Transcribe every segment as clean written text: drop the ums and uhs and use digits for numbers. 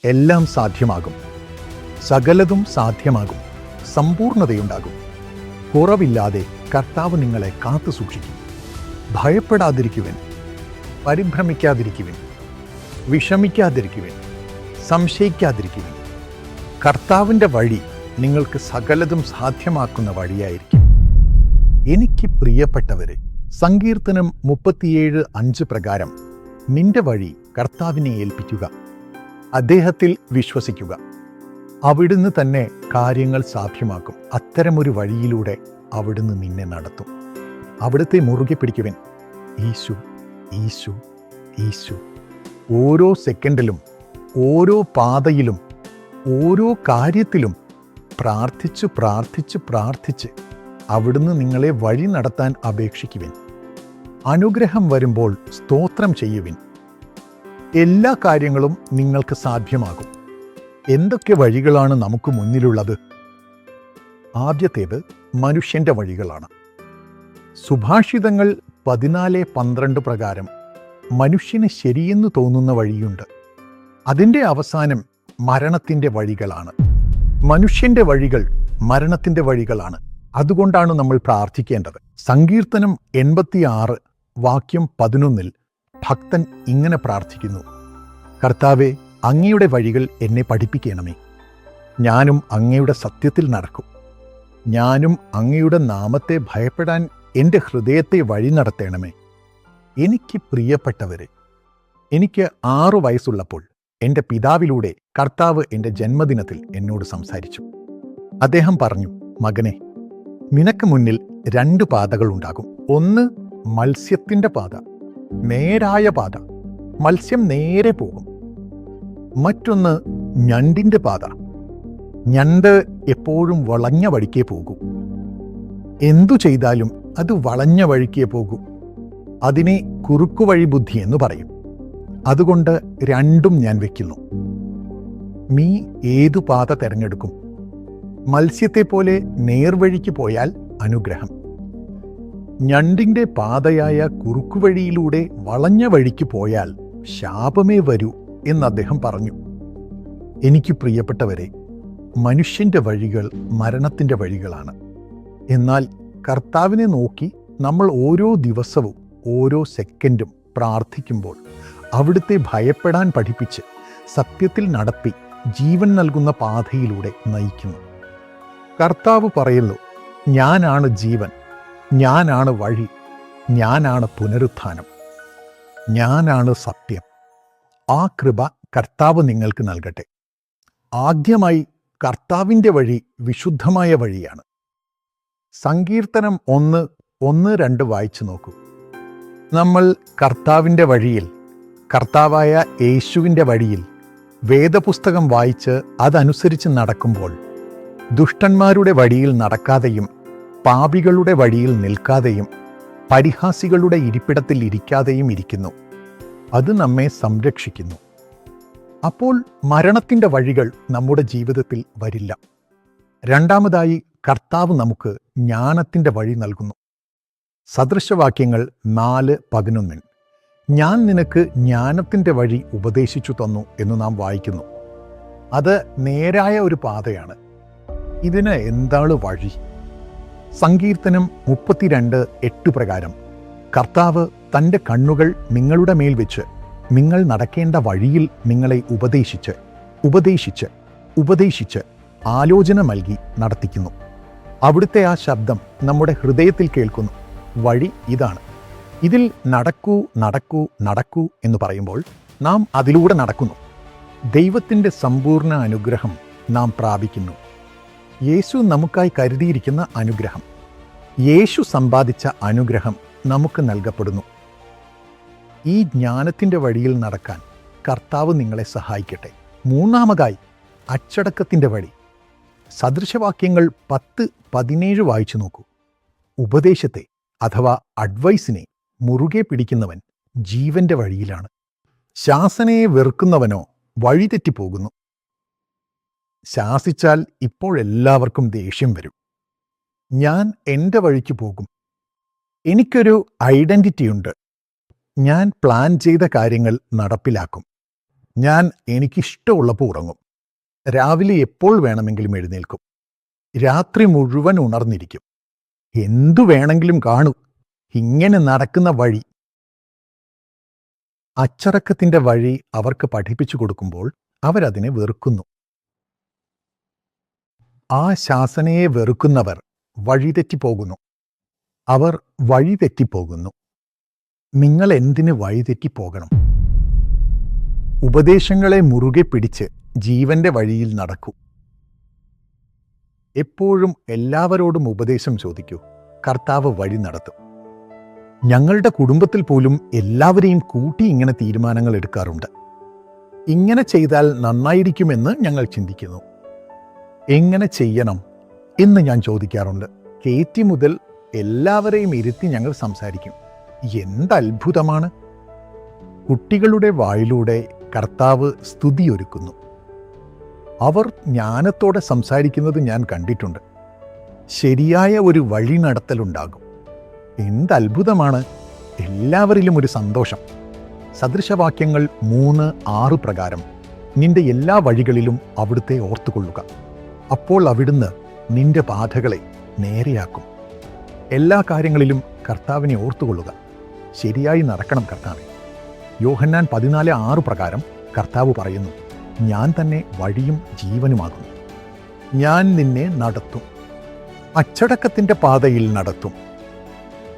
എല്ലാം സാധ്യമാകും. സകലതും സാധ്യമാകും. സമ്പൂർണതയുണ്ടാകും. കുറവില്ലാതെ കർത്താവ് നിങ്ങളെ കാത്തു സൂക്ഷിക്കും. ഭയപ്പെടാതിരിക്കുവിൻ, പരിഭ്രമിക്കാതിരിക്കുവിൻ, വിഷമിക്കാതിരിക്കുവിൻ, സംശയിക്കാതിരിക്കുവിൻ. കർത്താവിൻ്റെ വഴി നിങ്ങൾക്ക് സകലതും സാധ്യമാക്കുന്ന വഴിയായിരിക്കും. എനിക്ക് പ്രിയപ്പെട്ടവരെ, സങ്കീർത്തനം 37:5 പ്രകാരം നിന്റെ വഴി കർത്താവിനെ ഏൽപ്പിക്കുക, അദ്ദേഹത്തിൽ വിശ്വസിക്കുക. അവിടുന്ന് തന്നെ കാര്യങ്ങൾ സാധ്യമാക്കും. അത്തരമൊരു വഴിയിലൂടെ അവിടുന്ന് നിന്നെ നടത്തും. അവിടുത്തെ മുറുകെ പിടിക്കുവിൻ. ഈശോ, ഈശോ, ഈശോ. ഓരോ സെക്കൻഡിലും, ഓരോ പാതയിലും, ഓരോ കാര്യത്തിലും പ്രാർത്ഥിച്ച് പ്രാർത്ഥിച്ച് പ്രാർത്ഥിച്ച് അവിടുന്ന് നിങ്ങളെ വഴി നടത്താൻ അപേക്ഷിക്കുവിൻ. അനുഗ്രഹം വരുമ്പോൾ സ്തോത്രം ചെയ്യുവിൻ. എല്ലാ കാര്യങ്ങളും നിങ്ങൾക്ക് സാധ്യമാകും. എന്തൊക്കെ വഴികളാണ് നമുക്ക് മുന്നിലുള്ളത്? ആദ്യത്തേത് മനുഷ്യൻ്റെ വഴികളാണ്. സുഭാഷിതങ്ങൾ 14:12 പ്രകാരം മനുഷ്യന് ശരിയെന്ന് തോന്നുന്ന വഴിയുണ്ട്, അതിൻ്റെ അവസാനം മരണത്തിൻ്റെ വഴികളാണ്. മനുഷ്യൻ്റെ വഴികൾ മരണത്തിൻ്റെ വഴികളാണ്. അതുകൊണ്ടാണ് നമ്മൾ പ്രാർത്ഥിക്കേണ്ടത്. സങ്കീർത്തനം 86:11 ഭക്തൻ ഇങ്ങനെ പ്രാർത്ഥിക്കുന്നു: കർത്താവേ, അങ്ങയുടെ വഴികൾ എന്നെ പഠിപ്പിക്കണമേ. ഞാനും അങ്ങയുടെ സത്യത്തിൽ നടക്കും. ഞാനും അങ്ങയുടെ നാമത്തെ ഭയപ്പെടാൻ എൻ്റെ ഹൃദയത്തെ വഴി നടത്തണമേ. എനിക്ക് പ്രിയപ്പെട്ടവരെ, എനിക്ക് 6 വയസ്സുള്ളപ്പോൾ എൻ്റെ പിതാവിലൂടെ കർത്താവ് എൻ്റെ ജന്മദിനത്തിൽ എന്നോട് സംസാരിച്ചു. അദ്ദേഹം പറഞ്ഞു: മകനെ, നിനക്ക് മുന്നിൽ 2 പാതകളുണ്ടാകും. ഒന്ന് മത്സ്യത്തിൻ്റെ പാത, നേരായ പാത, മത്സ്യം നേരെ പോകും. മറ്റൊന്ന് ഞണ്ടിൻ്റെ പാത, ഞണ്ട് എപ്പോഴും വളഞ്ഞ വഴിക്കേ പോകൂ. എന്തു ചെയ്താലും അത് വളഞ്ഞ വഴിക്കേ പോകൂ. അതിനെ കുറുക്കുവഴി ബുദ്ധി എന്ന് പറയും. അതുകൊണ്ട് രണ്ടും ഞാൻ വയ്ക്കുന്നു. നീ ഏതു പാത തിരഞ്ഞെടുക്കും? മത്സ്യത്തെ പോലെ നേർവഴിക്ക് പോയാൽ അനുഗ്രഹം. ഞണ്ടിൻ്റെ പാതയായ കുറുക്കുവഴിയിലൂടെ വളഞ്ഞ വഴിക്ക് പോയാൽ ശാപമേ വരൂ എന്ന് അദ്ദേഹം പറഞ്ഞു. എനിക്ക് പ്രിയപ്പെട്ടവരെ, മനുഷ്യൻ്റെ വഴികൾ മരണത്തിൻ്റെ വഴികളാണ്. എന്നാൽ കർത്താവിനെ നോക്കി നമ്മൾ ഓരോ ദിവസവും ഓരോ സെക്കൻഡും പ്രാർത്ഥിക്കുമ്പോൾ അവിടുത്തെ ഭയപ്പെടാൻ പഠിപ്പിച്ച് സത്യത്തിൽ നടത്തി ജീവൻ നൽകുന്ന പാതയിലൂടെ നയിക്കുന്നു. കർത്താവ് പറയുന്നു: ഞാനാണ് ജീവൻ, ഞാനാണ് വഴി, ഞാനാണ് പുനരുത്ഥാനം, ഞാനാണ് സത്യം. ആ കൃപ കർത്താവ് നിങ്ങൾക്ക് നൽകട്ടെ. ആദ്യമായി കർത്താവിൻ്റെ വഴി വിശുദ്ധമായ വഴിയാണ്. സങ്കീർത്തനം 1:1-2 വായിച്ചു നോക്കൂ. നമ്മൾ കർത്താവിൻ്റെ വഴിയിൽ, കർത്താവായ യേശുവിൻ്റെ വഴിയിൽ വേദപുസ്തകം വായിച്ച് അതനുസരിച്ച് നടക്കുമ്പോൾ ദുഷ്ടന്മാരുടെ വഴിയിൽ നടക്കാതെയും പാപികളുടെ വഴിയിൽ നിൽക്കാതെയും പരിഹാസികളുടെ ഇരിപ്പിടത്തിൽ ഇരിക്കാതെയും ഇരിക്കുന്നു. അത് നമ്മെ സംരക്ഷിക്കുന്നു. അപ്പോൾ മരണത്തിൻ്റെ വഴികൾ നമ്മുടെ ജീവിതത്തിൽ വരില്ല. രണ്ടാമതായി, കർത്താവ് നമുക്ക് ജ്ഞാനത്തിൻ്റെ വഴി നൽകുന്നു. സദൃശവാക്യങ്ങൾ 4:11 ഞാൻ നിനക്ക് ജ്ഞാനത്തിൻ്റെ വഴി ഉപദേശിച്ചു തന്നു എന്ന് നാം വായിക്കുന്നു. അത് നേരായ ഒരു പാതയാണ്. ഇതിന് എന്താണ് വഴി? സങ്കീർത്തനം 32:8 പ്രകാരം കർത്താവ് തൻ്റെ കണ്ണുകൾ നിങ്ങളുടെ മേൽ വെച്ച് നിങ്ങൾ നടക്കേണ്ട വഴിയിൽ നിങ്ങളെ ഉപദേശിച്ച് ഉപദേശിച്ച് ഉപദേശിച്ച് ആലോചന നൽകി നടത്തിക്കുന്നു. അവിടുത്തെ ആ ശബ്ദം നമ്മുടെ ഹൃദയത്തിൽ കേൾക്കുന്നു. വഴി ഇതാണ്. ഇതിൽ നടക്കൂ നടക്കൂ നടക്കൂ എന്ന് പറയുമ്പോൾ നാം അതിലൂടെ നടക്കുന്നു. ദൈവത്തിൻ്റെ സമ്പൂർണ്ണ അനുഗ്രഹം നാം പ്രാപിക്കുന്നു. യേശു നമുക്കായി കരുതിയിരിക്കുന്ന അനുഗ്രഹം, യേശു സമ്പാദിച്ച അനുഗ്രഹം നമുക്ക് നൽകപ്പെടുന്നു. ഈ ജ്ഞാനത്തിൻ്റെ വഴിയിൽ നടക്കാൻ കർത്താവ് നിങ്ങളെ സഹായിക്കട്ടെ. മൂന്നാമതായി, അച്ചടക്കത്തിൻ്റെ വഴി. സദൃശവാക്യങ്ങൾ 10:17 വായിച്ചു നോക്കൂ. ഉപദേശത്തെ അഥവാ അഡ്വൈസിനെ മുറുകെ പിടിക്കുന്നവൻ ജീവന്റെ വഴിയിലാണ്. ശാസനയെ വെറുക്കുന്നവനോ വഴിതെറ്റിപ്പോകുന്നു. ശാസിച്ചാൽ ഇപ്പോഴെല്ലാവർക്കും ദേഷ്യം വരും. ഞാൻ എൻ്റെ വഴിക്ക് പോകും. എനിക്കൊരു ഐഡൻറ്റിറ്റിയുണ്ട്. ഞാൻ പ്ലാൻ ചെയ്ത കാര്യങ്ങൾ നടപ്പിലാക്കും. ഞാൻ എനിക്കിഷ്ടമുള്ളപ്പോൾ ഉറങ്ങും. രാവിലെ എപ്പോൾ വേണമെങ്കിലും എഴുന്നേൽക്കും. രാത്രി മുഴുവൻ ഉണർന്നിരിക്കും. എന്തു വേണമെങ്കിലും കാണൂ. ഇങ്ങനെ നടക്കുന്ന വഴി. അച്ചടക്കത്തിന്റെ വഴി അവർക്ക് പഠിപ്പിച്ചു കൊടുക്കുമ്പോൾ അവരതിനെ വെറുക്കുന്നു. ആ ശാസനയെ വെറുക്കുന്നവർ വഴിതെറ്റിപ്പോകുന്നു. അവർ വഴിതെറ്റിപ്പോകുന്നു. നിങ്ങൾ എന്തിന് വഴിതെറ്റിപ്പോകണം? ഉപദേശങ്ങളെ മുറുകെ പിടിച്ച് ജീവന്റെ വഴിയിൽ നടക്കൂ. എപ്പോഴും എല്ലാവരോടും ഉപദേശം ചോദിക്കൂ. കർത്താവ് വഴി നടത്തും. ഞങ്ങളുടെ കുടുംബത്തിൽ പോലും എല്ലാവരെയും കൂട്ടി ഇങ്ങനെ തീരുമാനങ്ങൾ എടുക്കാറുണ്ട്. ഇങ്ങനെ ചെയ്താൽ നന്നായിരിക്കുമെന്ന് ഞങ്ങൾ ചിന്തിക്കുന്നു. എങ്ങനെ ചെയ്യണം എന്ന് ഞാൻ ചോദിക്കാറുണ്ട്. കേറ്റി മുതൽ എല്ലാവരെയും ഇരുത്തി ഞങ്ങൾ സംസാരിക്കും. എന്തത്ഭുതമാണ്! കുട്ടികളുടെ വായിലൂടെ കർത്താവ് സ്തുതിയൊരുക്കുന്നു. അവർ ജ്ഞാനത്തോടെ സംസാരിക്കുന്നത് ഞാൻ കണ്ടിട്ടുണ്ട്. ശരിയായ ഒരു വഴി നടത്തലുണ്ടാകും. എന്തത്ഭുതമാണ്! എല്ലാവരിലും ഒരു സന്തോഷം. സദൃശവാക്യങ്ങൾ 3:6 പ്രകാരം നിന്റെ എല്ലാ വഴികളിലും അവിടുത്തെ ഓർത്തുകൊള്ളുക. അപ്പോൾ അവിടുന്ന് നിന്റെ പാതകളെ നേരെയാക്കും. എല്ലാ കാര്യങ്ങളിലും കർത്താവിനെ ഓർത്തുകൊള്ളുക. ശരിയായി നടക്കണം കർത്താവെ. യോഹന്നാൻ 14:6 പ്രകാരം കർത്താവ് പറയുന്നു, ഞാൻ തന്നെ വഴിയും ജീവനുമാകുന്നു. ഞാൻ നിന്നെ നടത്തും, അച്ചടക്കത്തിൻ്റെ പാതയിൽ നടത്തും.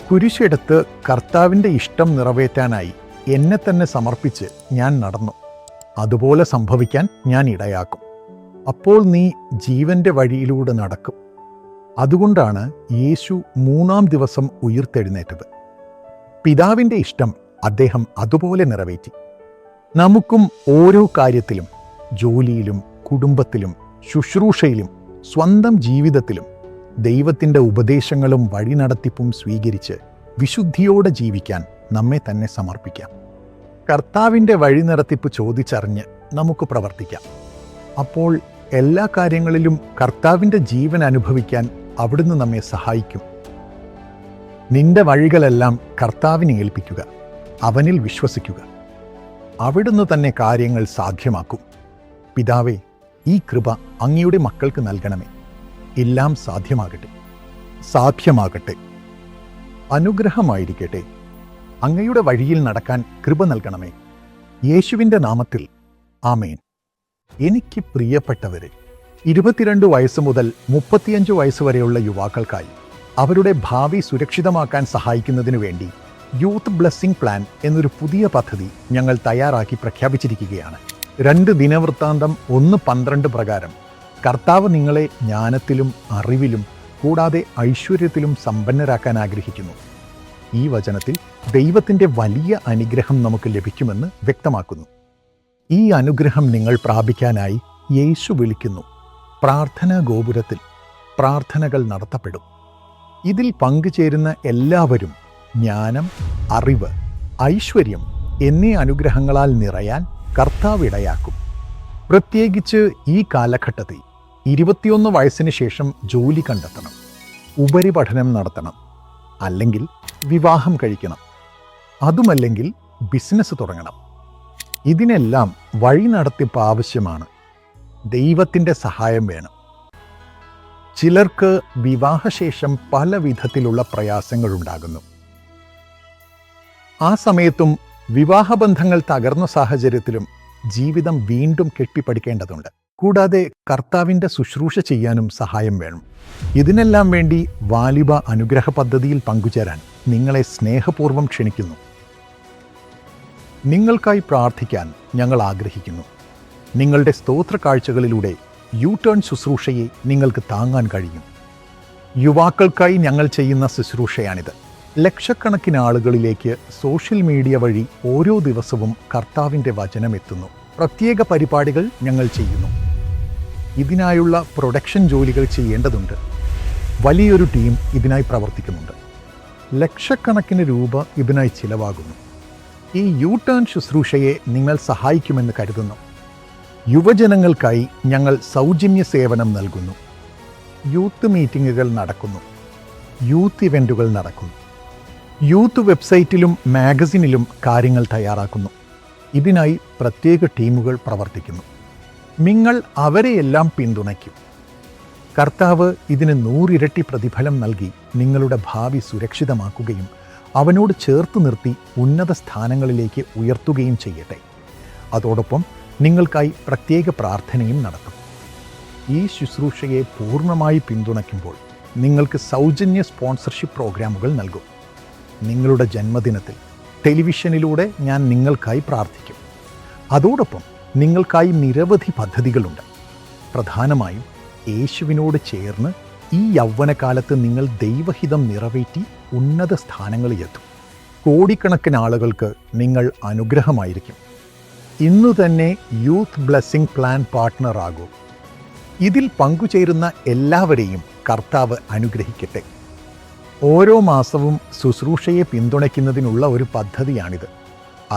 കുരിശെടുത്ത് കർത്താവിൻ്റെ ഇഷ്ടം നിറവേറ്റാനായി എന്നെ തന്നെ സമർപ്പിച്ച് ഞാൻ നടന്നു. അതുപോലെ സംഭവിക്കാൻ ഞാൻ ഇടയാക്കും. അപ്പോൾ നീ ജീവന്റെ വഴിയിലൂടെ നടക്കും. അതുകൊണ്ടാണ് യേശു 3-ാം ദിവസം ഉയിർത്തെഴുന്നേറ്റത്. പിതാവിൻ്റെ ഇഷ്ടം അദ്ദേഹം അതുപോലെ നിറവേറ്റി. നമുക്കും ഓരോ കാര്യത്തിലും, ജോലിയിലും, കുടുംബത്തിലും, ശുശ്രൂഷയിലും, സ്വന്തം ജീവിതത്തിലും ദൈവത്തിൻ്റെ ഉപദേശങ്ങളും വഴിനടത്തിപ്പും സ്വീകരിച്ച് വിശുദ്ധിയോടെ ജീവിക്കാൻ നമ്മെ തന്നെ സമർപ്പിക്കാം. കർത്താവിൻ്റെ വഴിനടത്തിപ്പ് ചോദിച്ചറിഞ്ഞ് നമുക്ക് പ്രവർത്തിക്കാം. അപ്പോൾ എല്ലാ കാര്യങ്ങളിലും കർത്താവിൻ്റെ ജീവൻ അനുഭവിക്കാൻ അവിടുന്ന് നമ്മെ സഹായിക്കും. നിന്റെ വഴികളെല്ലാം കർത്താവിനെ ഏൽപ്പിക്കുക. അവനിൽ വിശ്വസിക്കുക. അവിടുന്ന് തന്നെ കാര്യങ്ങൾ സാധ്യമാക്കും. പിതാവേ, ഈ കൃപ അങ്ങയുടെ മക്കൾക്ക് നൽകണമേ. എല്ലാം സാധ്യമാകട്ടെ. അനുഗ്രഹമായിരിക്കട്ടെ. അങ്ങയുടെ വഴിയിൽ നടക്കാൻ കൃപ നൽകണമേ. യേശുവിൻ്റെ നാമത്തിൽ ആമേൻ. എനിക്ക് പ്രിയപ്പെട്ടവരെ, 22 വയസ്സ് മുതൽ 35 വയസ്സ് വരെയുള്ള യുവാക്കൾക്കായി അവരുടെ ഭാവി സുരക്ഷിതമാക്കാൻ സഹായിക്കുന്നതിനു വേണ്ടി യൂത്ത് ബ്ലെസ്സിംഗ് പ്ലാൻ എന്നൊരു പുതിയ പദ്ധതി ഞങ്ങൾ തയ്യാറാക്കി പ്രഖ്യാപിച്ചിരിക്കുകയാണ്. 2 ദിനവൃത്താന്തം 1:12 പ്രകാരം കർത്താവ് നിങ്ങളെ ജ്ഞാനത്തിലും അറിവിലും കൂടാതെ ഐശ്വര്യത്തിലും സമ്പന്നരാക്കാൻ ആഗ്രഹിക്കുന്നു. ഈ വചനത്തിൽ ദൈവത്തിൻ്റെ വലിയ അനുഗ്രഹം നമുക്ക് ലഭിക്കുമെന്ന് വ്യക്തമാക്കുന്നു. ഈ അനുഗ്രഹം നിങ്ങൾ പ്രാപിക്കാനായി യേശു വിളിക്കുന്നു. പ്രാർത്ഥനാ ഗോപുരത്തിൽ പ്രാർത്ഥനകൾ നടത്തപ്പെടും. ഇതിൽ പങ്കുചേരുന്ന എല്ലാവരും ജ്ഞാനം, അറിവ്, ഐശ്വര്യം എന്നീ അനുഗ്രഹങ്ങളാൽ നിറയാൻ കർത്താവ് ഇടയാക്കും. പ്രത്യേകിച്ച് ഈ കാലഘട്ടത്തിൽ 21 വയസ്സിന് ശേഷം ജോലി കണ്ടെത്തണം, ഉപരിപഠനം നടത്തണം, അല്ലെങ്കിൽ വിവാഹം കഴിക്കണം, അതുമല്ലെങ്കിൽ ബിസിനസ് തുടങ്ങണം. ഇതിനെല്ലാം വഴി നടത്തിപ്പ് ആവശ്യമാണ്. ദൈവത്തിൻ്റെ സഹായം വേണം. ചിലർക്ക് വിവാഹശേഷം പല വിധത്തിലുള്ള പ്രയാസങ്ങളുണ്ടാകുന്നു. ആ സമയത്തും വിവാഹബന്ധങ്ങൾ തകർന്ന സാഹചര്യത്തിലും ജീവിതം വീണ്ടും കെട്ടിപ്പടുക്കേണ്ടതുണ്ട്. കൂടാതെ കർത്താവിൻ്റെ ശുശ്രൂഷ ചെയ്യാനും സഹായം വേണം. ഇതിനെല്ലാം വേണ്ടി വാലിബ അനുഗ്രഹ പദ്ധതിയിൽ പങ്കുചേരാൻ നിങ്ങളെ സ്നേഹപൂർവ്വം ക്ഷണിക്കുന്നു. നിങ്ങൾക്കായി പ്രാർത്ഥിക്കാൻ ഞങ്ങൾ ആഗ്രഹിക്കുന്നു. നിങ്ങളുടെ സ്തോത്ര കാഴ്ചകളിലൂടെ യു-ടേൺ ശുശ്രൂഷയെ നിങ്ങൾക്ക് താങ്ങാൻ കഴിയും. യുവാക്കൾക്കായി ഞങ്ങൾ ചെയ്യുന്ന ശുശ്രൂഷയാണിത്. ലക്ഷക്കണക്കിന് ആളുകളിലേക്ക് സോഷ്യൽ മീഡിയ വഴി ഓരോ ദിവസവും കർത്താവിൻ്റെ വചനം എത്തുന്നു. പ്രത്യേക പരിപാടികൾ ഞങ്ങൾ ചെയ്യുന്നു. ഇതിനായുള്ള പ്രൊഡക്ഷൻ ജോലികൾ ചെയ്യേണ്ടതുണ്ട്. വലിയൊരു ടീം ഇതിനായി പ്രവർത്തിക്കുന്നുണ്ട്. ലക്ഷക്കണക്കിന് രൂപ ഇതിനായി ചിലവാകുന്നു. ഈ യു-ടേൺ ശുശ്രൂഷയെ നിങ്ങൾ സഹായിക്കുമെന്ന് കരുതുന്നു. യുവജനങ്ങൾക്കായി ഞങ്ങൾ സൗജന്യ സേവനം നൽകുന്നു. യൂത്ത് മീറ്റിങ്ങുകൾ നടക്കുന്നു. യൂത്ത് ഇവൻറ്റുകൾ നടക്കുന്നു. യൂത്ത് വെബ്സൈറ്റിലും മാഗസിനിലും കാര്യങ്ങൾ തയ്യാറാക്കുന്നു. ഇതിനായി പ്രത്യേക ടീമുകൾ പ്രവർത്തിക്കുന്നു. നിങ്ങൾ അവരെയെല്ലാം പിന്തുണയ്ക്കും. കർത്താവ് ഇതിന് 100 ഇരട്ടി പ്രതിഫലം നൽകി നിങ്ങളുടെ ഭാവി സുരക്ഷിതമാക്കുകയും അവനോട് ചേർത്ത് നിർത്തി ഉന്നത സ്ഥാനങ്ങളിലേക്ക് ഉയർത്തുകയും ചെയ്യട്ടെ. അതോടൊപ്പം നിങ്ങൾക്കായി പ്രത്യേക പ്രാർത്ഥനയും നടത്തും. ഈ ശുശ്രൂഷയെ പൂർണ്ണമായി പിന്തുണയ്ക്കുമ്പോൾ നിങ്ങൾക്ക് സൗജന്യ സ്പോൺസർഷിപ്പ് പ്രോഗ്രാമുകൾ നൽകും. നിങ്ങളുടെ ജന്മദിനത്തിൽ ടെലിവിഷനിലൂടെ ഞാൻ നിങ്ങൾക്കായി പ്രാർത്ഥിക്കും. അതോടൊപ്പം നിങ്ങൾക്കായി നിരവധി പദ്ധതികളുണ്ട്. പ്രധാനമായും യേശുവിനോട് ചേർന്ന് ഈ യൗവനകാലത്ത് നിങ്ങൾ ദൈവഹിതം നിറവേറ്റി ഉന്നത സ്ഥാനങ്ങളിലെത്തും. കോടിക്കണക്കിന് ആളുകൾക്ക് നിങ്ങൾ അനുഗ്രഹമായിരിക്കും. ഇന്നു തന്നെ യൂത്ത് ബ്ലെസ്സിംഗ് പ്ലാൻ പാർട്ട്ണർ ആകൂ. ഇതിൽ പങ്കുചേരുന്ന എല്ലാവരെയും കർത്താവ് അനുഗ്രഹിക്കട്ടെ. ഓരോ മാസവും ശുശ്രൂഷയെ പിന്തുണയ്ക്കുന്നതിനുള്ള ഒരു പദ്ധതിയാണിത്.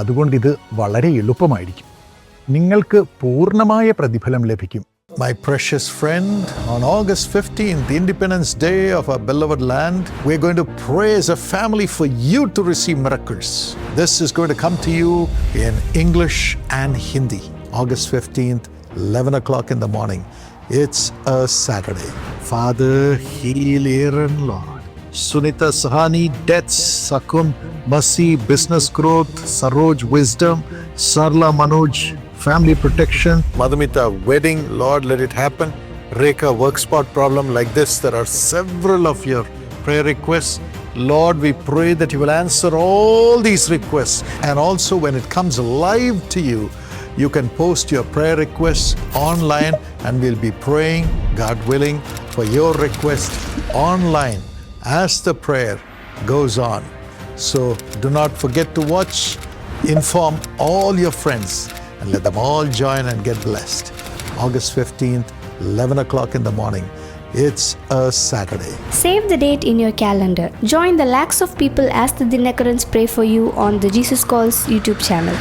അതുകൊണ്ടിത് വളരെ എളുപ്പമായിരിക്കും. നിങ്ങൾക്ക് പൂർണ്ണമായ പ്രതിഫലം ലഭിക്കും. My precious friend, on August 15th, the Independence Day of our beloved land, we're going to pray as a family for you to receive miracles. This is going to come to you in English and Hindi. August 15th, 11 o'clock in the morning. It's a Saturday. Father, heal Aaron, Lord. Sunita Sahani, deaths, Sakun, Mercy, business growth, Saroj, wisdom, Sarla Manoj, family protection, Madhumita wedding, Lord let it happen. Rekha work spot problem like this. There are several of your prayer requests. Lord, we pray that you will answer all these requests. And also when it comes live to you, you can post your prayer requests online and we'll be praying, God willing, for your request online as the prayer goes on. So do not forget to watch, inform all your friends and let them all join and get blessed. August 15th, 11 o'clock in the morning. It's a Saturday. Save the date in your calendar. Join the lakhs of people as the Dinakarans pray for you on the Jesus Calls YouTube channel.